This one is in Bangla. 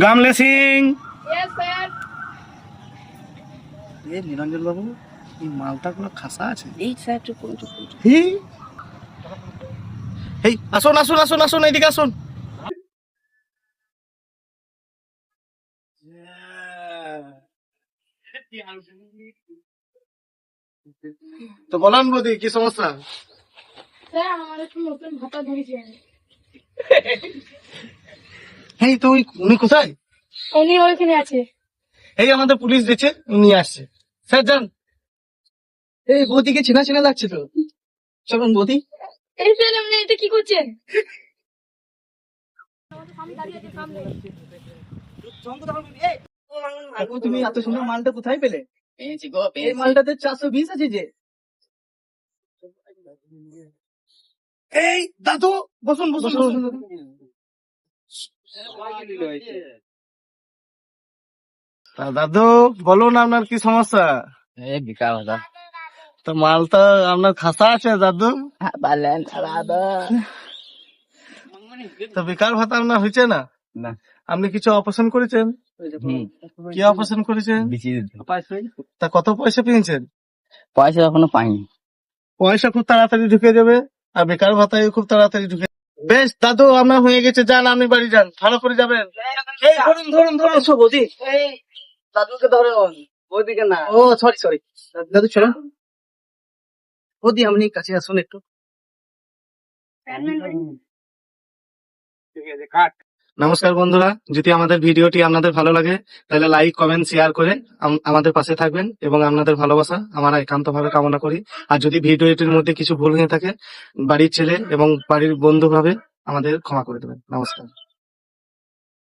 গামলে সিং। নিরঞ্জন বাবু, এই মালটা গুলো খাসা আছে। এই আসুন আসুন আসুন আসুন, এইদিকে আসুন। তো বলেন বৌদি, কি সমস্যা? এই তো উনি কোথায়? উনি ওইখানে আছে। এই আমাদের পুলিশ দিচ্ছে, উনি আসছে। স্যার যান। এই বৌদিকে চেনা চেনা লাগছে তো, চলুন বৌদি। এই স্যার, আপনি এটা কি করছেন? কাকু, তুমি এত সুন্দর মালটা কোথায় পেলে? এই মালটাতে 420 আছে যে। এই দাদু, বসুন বসুন বসুন। দাদু বলুন, আপনার কি সমস্যা? বিকার ভাতা তো মালটা আপনার খাসা আছে দাদু। পালেন দাদা। তো বেকার ভাতা আপনার হয়েছে না? না। আপনি কিছু অপারেশন করেছেন? কি অপারেশন করেছেন? তা কত পয়সা পেয়েছেন? পয়সা এখনো পাইনি। পয়সা খুব তাড়াতাড়ি ঢুকে যাবে, আর বেকার ভাতায় খুব তাড়াতাড়ি ঢুকে। বেশ দাদু, আপনার হয়ে গেছে, যান আপনি বাড়ি যান, ভালো করে যাবেন। এই ধরুন ধরুন ধরুন। বৌদি, এই দাদুকে ধরুন, বৌদিকে না। ও সরি সরি, দাদু চলুন। বৌদি আপনি কাছে আসুন একটু। নমস্কার বন্ধুরা, যদি আমাদের ভিডিওটি আপনাদের ভালো লাগে তাহলে লাইক কমেন্ট শেয়ার করে আমাদের পাশে থাকবেন, এবং আপনাদের ভালোবাসা আমরা একান্তভাবে কামনা করি। আর যদি ভিডিওটির মধ্যে কিছু ভুল হয়ে থাকে, বাড়ির ছেলে এবং বাড়ির বন্ধু ভাবে আমাদের ক্ষমা করে দেবেন। নমস্কার।